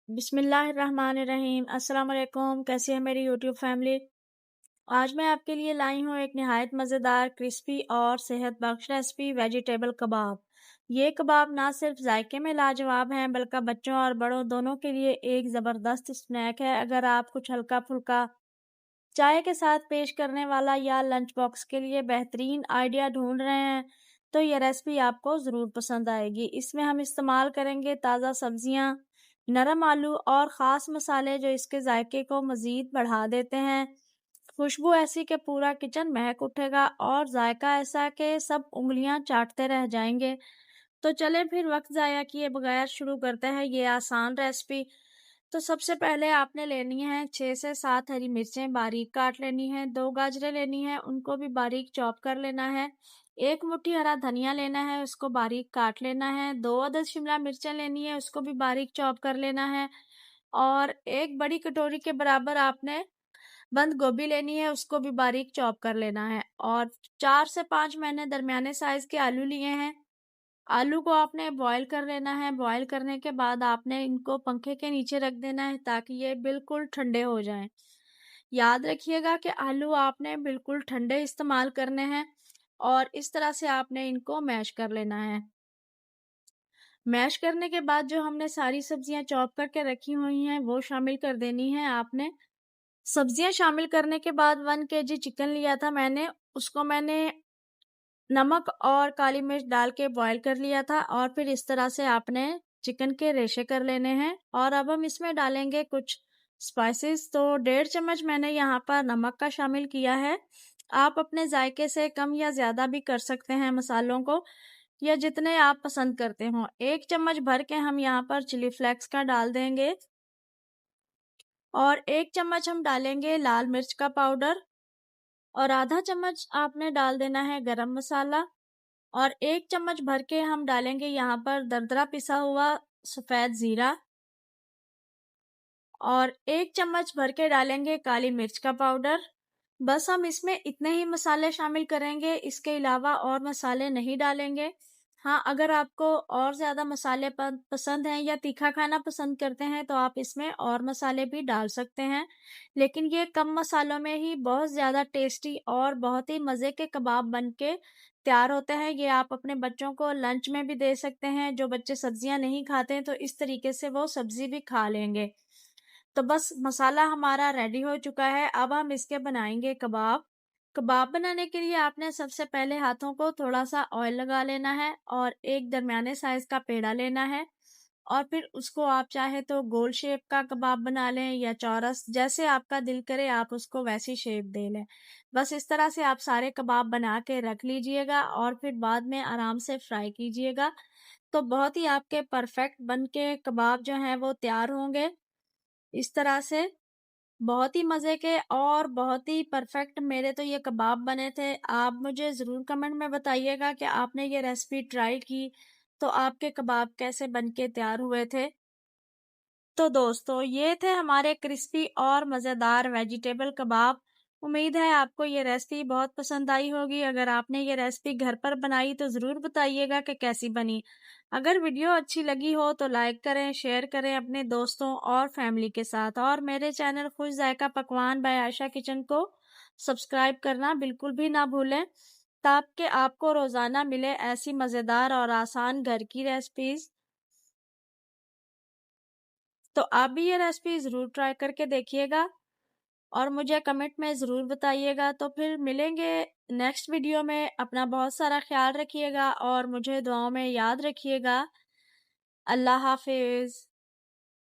बिस्मिल्लाहिर्रहमानिर्रहीम। अस्सलाम वालेकुम। कैसी है मेरी यूट्यूब फैमिली। आज मैं आपके लिए लाई हूँ एक निहायत मज़ेदार क्रिस्पी और सेहत बख्श रेसिपी वेजिटेबल कबाब। ये कबाब ना सिर्फ जायके में लाजवाब हैं बल्कि बच्चों और बड़ों दोनों के लिए एक ज़बरदस्त स्नैक है। अगर आप कुछ हल्का फुल्का चाय के साथ पेश करने वाला या लंच बॉक्स के लिए बेहतरीन आइडिया ढूंढ रहे हैं तो ये रेसिपी आपको ज़रूर पसंद आएगी। इसमें हम इस्तेमाल करेंगे ताज़ा सब्जियां, नरम आलू और ख़ास मसाले जो इसके जायके को मज़ीद बढ़ा देते हैं। खुशबू ऐसी कि पूरा किचन महक उठेगा और जायका ऐसा कि सब उंगलियां चाटते रह जाएंगे। तो चले फिर वक्त ज़ाया किए बगैर शुरू करते हैं ये आसान रेसिपी। तो सबसे पहले आपने लेनी है 6 से 7 हरी मिर्चें बारीक काट लेनी है, 2 गाजरें लेनी है, उनको भी बारीक चॉप कर लेना है, 1 मुट्ठी हरा धनिया लेना है, उसको बारीक काट लेना है, 2 अदद शिमला मिर्चें लेनी है, उसको भी बारीक चॉप कर लेना है और 1 बड़ी कटोरी के बराबर आपने बंद गोभी लेनी है, उसको भी बारीक चॉप कर लेना है और 4 से 5 मैंने दरमियाने साइज़ के आलू लिए हैं। आलू को आपने बॉईल कर लेना है। बॉईल करने के बाद आपने इनको पंखे के नीचे रख देना है ताकि ये बिल्कुल ठंडे हो जाएं। याद रखिएगा कि आलू आपने बिल्कुल ठंडे इस्तेमाल करने हैं और इस तरह से आपने इनको मैश कर लेना है। मैश करने के बाद जो हमने सारी सब्जियां चॉप करके रखी हुई हैं वो शामिल कर देनी है आपने। सब्जियां शामिल करने के बाद 1 केजी चिकन लिया था उसको मैंने नमक और काली मिर्च डाल के बॉईल कर लिया था और फिर इस तरह से आपने चिकन के रेशे कर लेने हैं और अब हम इसमें डालेंगे कुछ स्पाइसेस। तो 1.5 चम्मच मैंने यहाँ पर नमक का शामिल किया है। आप अपने जायके से कम या ज़्यादा भी कर सकते हैं मसालों को या जितने आप पसंद करते हो। 1 चम्मच भर के हम यहाँ पर चिली फ्लेक्स का डाल देंगे और 1 चम्मच हम डालेंगे लाल मिर्च का पाउडर और आधा चम्मच आपने डाल देना है गरम मसाला और 1 चम्मच भर के हम डालेंगे यहाँ पर दरदरा पिसा हुआ सफ़ेद ज़ीरा और 1 चम्मच भर के डालेंगे काली मिर्च का पाउडर। बस हम इसमें इतने ही मसाले शामिल करेंगे, इसके अलावा और मसाले नहीं डालेंगे। हाँ, अगर आपको और ज़्यादा मसाले पसंद हैं या तीखा खाना पसंद करते हैं तो आप इसमें और मसाले भी डाल सकते हैं। लेकिन ये कम मसालों में ही बहुत ज़्यादा टेस्टी और बहुत ही मज़े के कबाब बन के तैयार होते हैं। ये आप अपने बच्चों को लंच में भी दे सकते हैं। जो बच्चे सब्जियां नहीं खाते हैं तो इस तरीके से वो सब्जी भी खा लेंगे। तो बस मसाला हमारा रेडी हो चुका है। अब हम इसके बनाएंगे कबाब। कबाब बनाने के लिए आपने सबसे पहले हाथों को थोड़ा सा ऑयल लगा लेना है और एक दरमियाने साइज का पेड़ा लेना है और फिर उसको आप चाहे तो गोल शेप का कबाब बना लें या चौरस, जैसे आपका दिल करे आप उसको वैसी शेप दे लें। बस इस तरह से आप सारे कबाब बना के रख लीजिएगा और फिर बाद में आराम से फ्राई कीजिएगा। तो बहुत ही आपके परफेक्ट बन के कबाब जो हैं वो तैयार होंगे। इस तरह से बहुत ही मज़े के और बहुत ही परफेक्ट मेरे तो ये कबाब बने थे। आप मुझे ज़रूर कमेंट में बताइएगा कि आपने ये रेसिपी ट्राई की तो आपके कबाब कैसे बन के तैयार हुए थे। तो दोस्तों ये थे हमारे क्रिस्पी और मज़ेदार वेजिटेबल कबाब। उम्मीद है आपको ये रेसिपी बहुत पसंद आई होगी। अगर आपने ये रेसिपी घर पर बनाई तो ज़रूर बताइएगा कि कैसी बनी। अगर वीडियो अच्छी लगी हो तो लाइक करें, शेयर करें अपने दोस्तों और फैमिली के साथ और मेरे चैनल खुश जायका पकवान बाय आयशा किचन को सब्सक्राइब करना बिल्कुल भी ना भूलें ताकि आपको रोज़ाना मिले ऐसी मज़ेदार और आसान घर की रेसिपीज़। तो आप भी ये रेसिपी ज़रूर ट्राई करके देखिएगा और मुझे कमेंट में ज़रूर बताइएगा। तो फिर मिलेंगे नेक्स्ट वीडियो में। अपना बहुत सारा ख्याल रखिएगा और मुझे दुआओं में याद रखिएगा। अल्लाह हाफिज़।